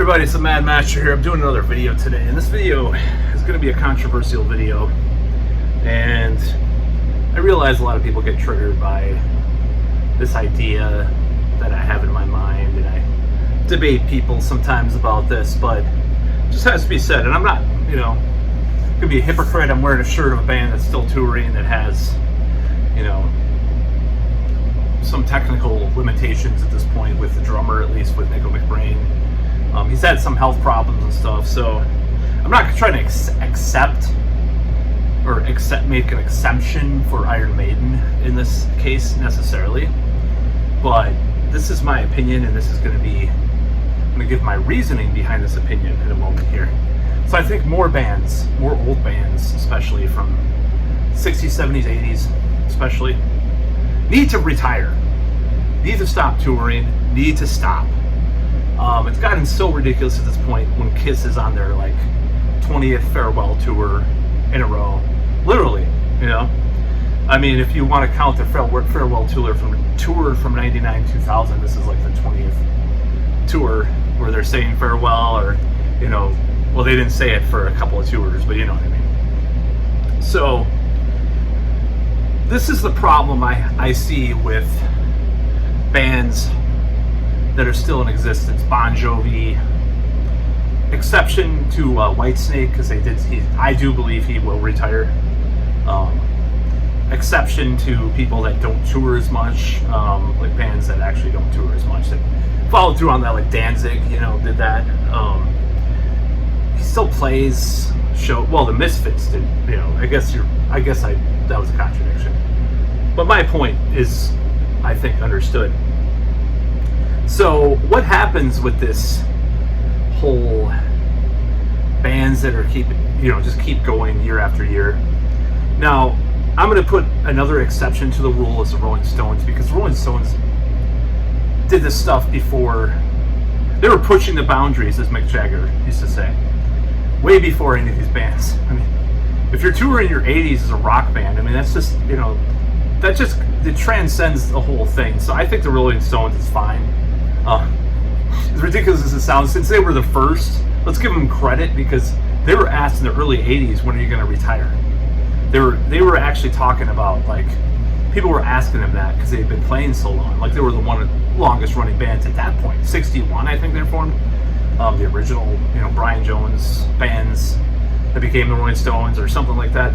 everybody, it's the Mad Master here. I'm doing another video today, and this video is going to be a controversial video. And I realize a lot of people get triggered by this idea that I have in my mind, and I debate people sometimes about this, but it just has to be said. And I'm not, going to be a hypocrite. I'm wearing a shirt of a band that's still touring that has, some technical limitations at this point with the drummer, at least with Nicko McBrain. He's had some health problems and stuff, so I'm not trying to make an exception for Iron Maiden in this case necessarily, but this is my opinion, and I'm going to give my reasoning behind this opinion in a moment here. So I think more old bands, especially from 60s, 70s, 80s especially, need to retire, need to stop touring, need to stop. It's gotten so ridiculous at this point when Kiss is on their 20th farewell tour in a row. Literally, I mean, if you want to count the farewell tour from 99 2000, this is like the 20th tour where they're saying farewell, or well, they didn't say it for a couple of tours, but you know what I mean. So this is the problem I see with bands that are still in existence. Bon Jovi, exception to Whitesnake, because I do believe he will retire. Exception to people that don't tour as much, like bands that actually don't tour as much, that followed through on that, like Danzig, did that. He still plays show. Well, the Misfits did. That was a contradiction. But my point is, I think, understood. So what happens with this whole bands that are just keep going year after year? Now, I'm going to put another exception to the rule as the Rolling Stones, because the Rolling Stones did this stuff before. They were pushing the boundaries, as Mick Jagger used to say, way before any of these bands. I mean, if you're touring in your 80s as a rock band, I mean, that's just, it transcends the whole thing. So I think the Rolling Stones is fine. As ridiculous as it sounds, since they were the first, let's give them credit, because they were asked in the early 80s, when are you going to retire? They were actually talking about, people were asking them that because they had been playing so long. They were the longest running bands at that point. 61, I think they formed. The original, Brian Jones bands that became the Rolling Stones or something like that.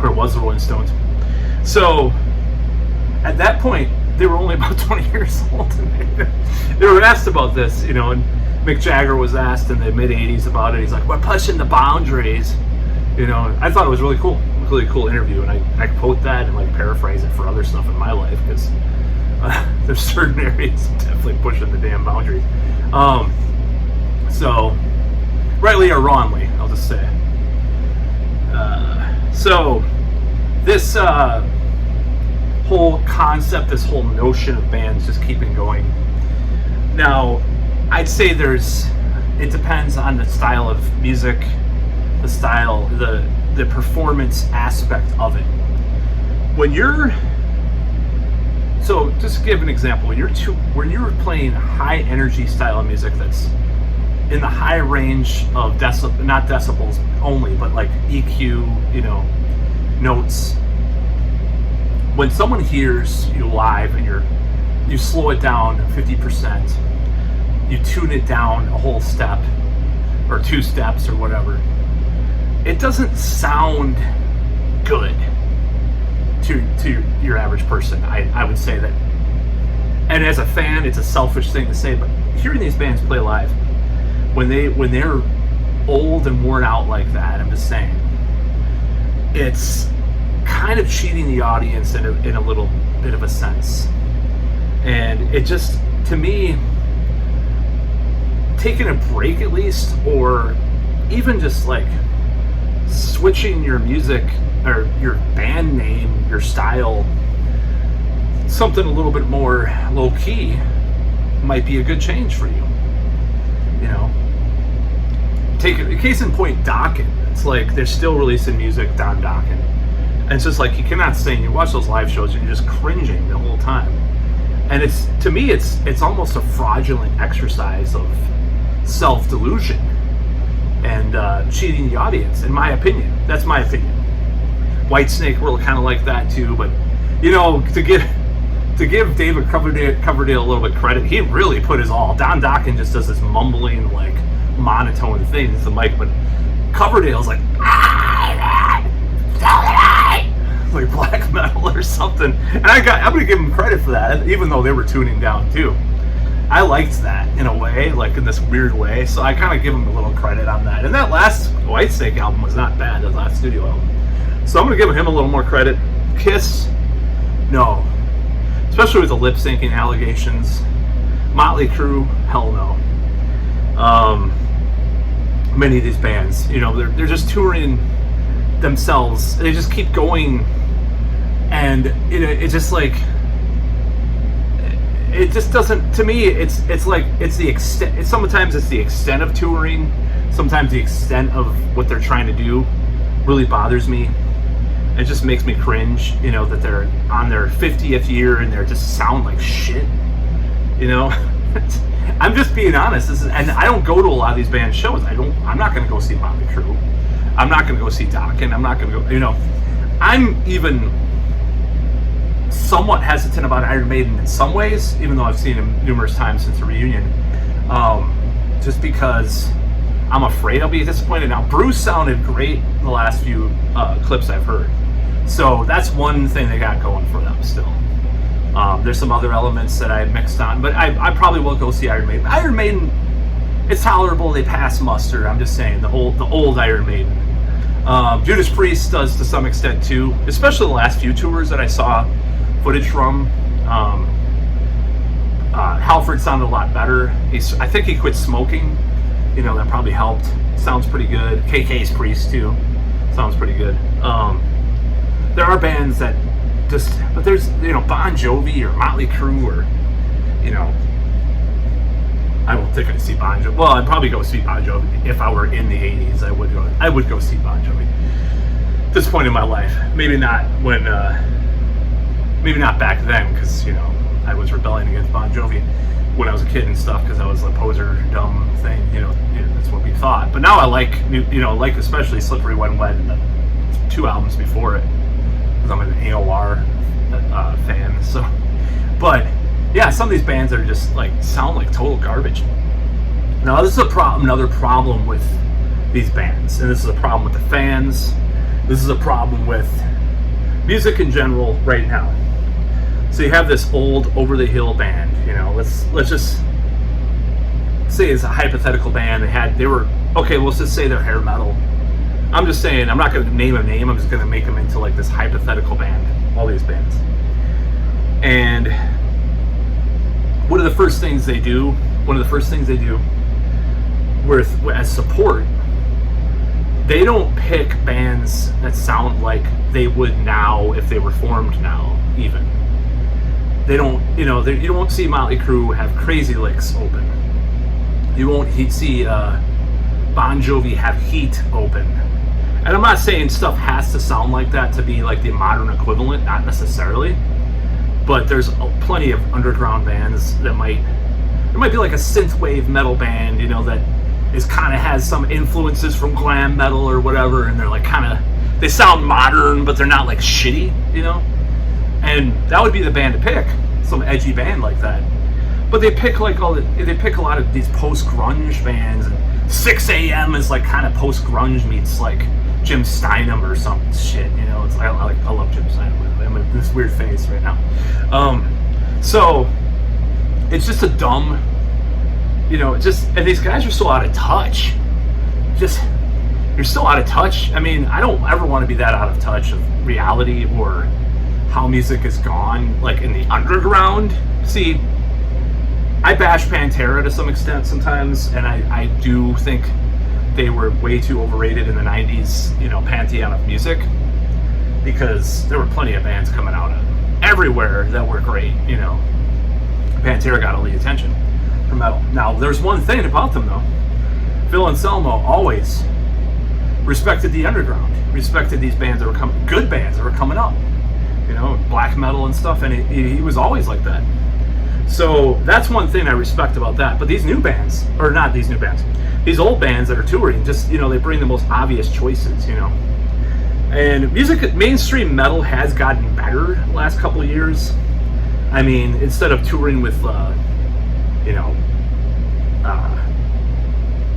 Or it was the Rolling Stones. So, at that point, they were only about 20 years old. They were asked about this, and Mick Jagger was asked in the mid-80s about it. He's like, we're pushing the boundaries. I thought it was really cool interview, and I quote that and paraphrase it for other stuff in my life, because there's certain areas definitely pushing the damn boundaries. So, rightly or wrongly, I'll just say. So, this whole concept, this whole notion of bands just keeping going. Now, I'd say it depends on the style of music, the style, the performance aspect of it. So just to give an example, when you're playing high energy style of music that's in the high range of not decibels only, but EQ, notes. When someone hears you live and you slow it down 50%, you tune it down a whole step or 2 steps or whatever, it doesn't sound good to your average person. I would say that. And as a fan, it's a selfish thing to say, but hearing these bands play live, when they're old and worn out like that, I'm just saying, it's kind of cheating the audience in a little bit of a sense. And it just, to me, taking a break at least, or even just switching your music or your band name, your style, something a little bit more low key, might be a good change for you. Take a case in point, Dokken. It's they're still releasing music, Don Dokken, and it's just you cannot sing. You watch those live shows and you're just cringing the whole time. And to me it's almost a fraudulent exercise of self-delusion and cheating the audience, in my opinion. That's my opinion. Whitesnake were kind of like that too, but you know, to give David Coverdale a little bit credit, he really put his all. Don Dokken just does this mumbling, like, monotone thing into the mic, but Coverdale's like like black metal or something. And I'm gonna give him credit for that, even though they were tuning down too. I liked that in a way, like in this weird way. So I kind of give him a little credit on that. And that last Whitesnake album was not bad, the last studio album. So I'm gonna give him a little more credit. Kiss, no. Especially with the lip syncing allegations. Motley Crue, hell no. Many of these bands, you know, they're just touring themselves. They just keep going, and it just like, it just doesn't, to me, it's like, it's the extent, sometimes it's the extent of touring, sometimes the extent of what they're trying to do really bothers me. It just makes me cringe, you know, that they're on their 50th year and they just sound like shit, you know. I'm just being honest. And I don't go to a lot of these band shows. I'm not going to go see Motley Crue. I'm not going to go see Dokken. I'm not going to go, you know. I'm even somewhat hesitant about Iron Maiden in some ways, even though I've seen them numerous times since the reunion. Just because I'm afraid I'll be disappointed. Now, Bruce sounded great in the last few clips I've heard. So that's one thing they got going for them still. There's some other elements that I mixed on, but I probably will go see Iron Maiden. Iron Maiden, it's tolerable. They pass muster. I'm just saying, the old Iron Maiden. Judas Priest does to some extent too, especially the last few tours that I saw footage from. Halford sounded a lot better. I think he quit smoking. You know, that probably helped. Sounds pretty good. KK's Priest too. Sounds pretty good. There are bands that just, but there's, you know, Bon Jovi or Motley Crue or, you know, I don't think I'd see Bon Jovi. Well, I'd probably go see Bon Jovi if I were in the 80s. I would go see Bon Jovi. At this point in my life, maybe not when, maybe not back then, because, you know, I was rebelling against Bon Jovi when I was a kid and stuff, because I was a poser, dumb thing, you know, that's what we thought. But now I like, you know, like especially Slippery When Wet and the 2 albums before it, because I'm an AOR fan. So, but yeah, some of these bands are just like sound like total garbage. Now this is another problem with these bands, and this is a problem with the fans. This is a problem with music in general right now. So you have this old over the hill band, you know, let's just say it's a hypothetical band. Let's just say they're hair metal. I'm just saying, I'm not going to name a name, I'm just going to make them into like this hypothetical band, all these bands. And one of the first things they do as support, they don't pick bands that sound like they would now if they were formed now, even. They don't, you know, you won't see Motley Crue have Crazy Licks open. You won't see Bon Jovi have Heat open. And I'm not saying stuff has to sound like that to be like the modern equivalent, not necessarily. But there's plenty of underground bands that might be like a synthwave metal band, you know, that is kind of has some influences from glam metal or whatever, and they're like they sound modern, but they're not like shitty, you know. And that would be the band to pick, some edgy band like that. But they pick a lot of these post-grunge bands, and 6 a.m. is like kind of post-grunge meets like Jim Steinman or some shit, you know. I love Jim Steinman. I'm in this weird phase right now. So it's just a dumb, you know, and these guys are so out of touch. You're so out of touch. I mean, I don't ever want to be that out of touch of reality or how music is gone, like in the underground. See, I bash Pantera to some extent sometimes, and I do think they were way too overrated in the 90s, you know, pantheon of music, because there were plenty of bands coming out of everywhere that were great, you know. Pantera got all the attention for metal. Now, there's one thing about them, though. Phil Anselmo always respected the underground, respected these bands that were good bands that were coming up, you know, black metal and stuff, and he was always like that. So that's one thing I respect about that. But these new bands, or not these new bands, these old bands that are touring, just, you know, they bring the most obvious choices, you know. And mainstream metal has gotten better the last couple of years. I mean, instead of touring with, you know,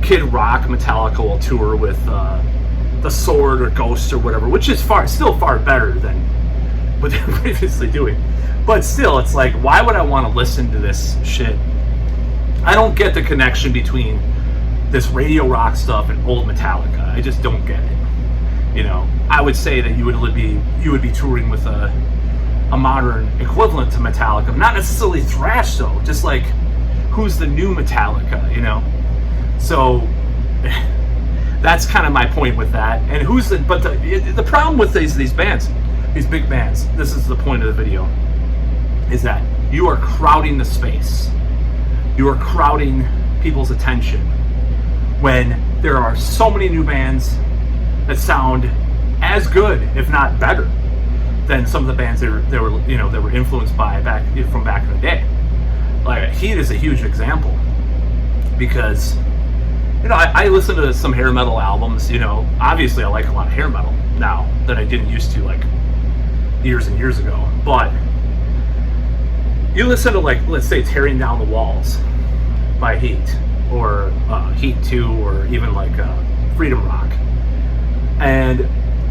Kid Rock, Metallica will tour with The Sword or Ghost or whatever, which is still far better than what they were previously doing. But still, it's like, why would I want to listen to this shit? I don't get the connection between this radio rock stuff and old Metallica. I just don't get it. You know, I would say that you would be touring with a modern equivalent to Metallica, not necessarily thrash though. Just like, who's the new Metallica? You know. So that's kind of my point with that. And the problem with these bands, these big bands, this is the point of the video, is that you are crowding the space. You are crowding people's attention when there are so many new bands that sound as good, if not better, than some of the bands that were influenced by back in the day. Like Heat is a huge example, because, you know, I listen to some hair metal albums. You know, obviously I like a lot of hair metal now that I didn't used to, like, years and years ago. But you listen to, like, let's say Tearing Down the Walls by Heat, or Heat 2, or even like Freedom Rock, and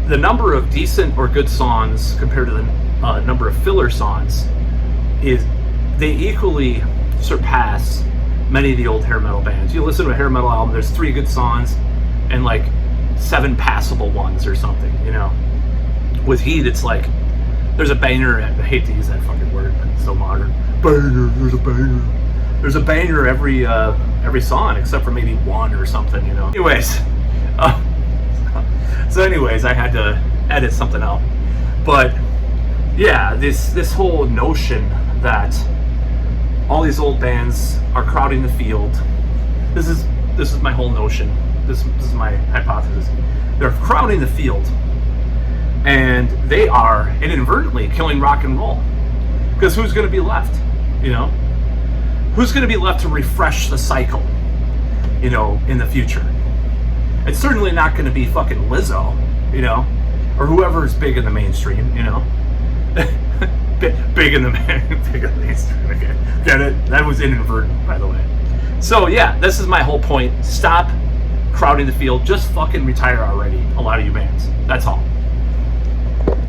the number of decent or good songs compared to the number of filler songs they equally surpass many of the old hair metal bands. You listen to a hair metal album, there's 3 good songs and like 7 passable ones or something, you know. With Heat, it's like there's a banger. I hate to use that fucking word, but it's so modern. Banger, there's a banger. There's a banger every song, except for maybe one or something, you know. Anyways, I had to edit something out. But yeah, this whole notion that all these old bands are crowding the field. This is my whole notion. This is my hypothesis. They're crowding the field, and they are inadvertently killing rock and roll. Because who's going to be left? You know, who's going to be left to refresh the cycle? You know, in the future, it's certainly not going to be fucking Lizzo, you know, or whoever's big in the mainstream. You know, big in the mainstream. Okay, get it? That was inadvertent, by the way. So yeah, this is my whole point. Stop crowding the field. Just fucking retire already. A lot of you bands. That's all.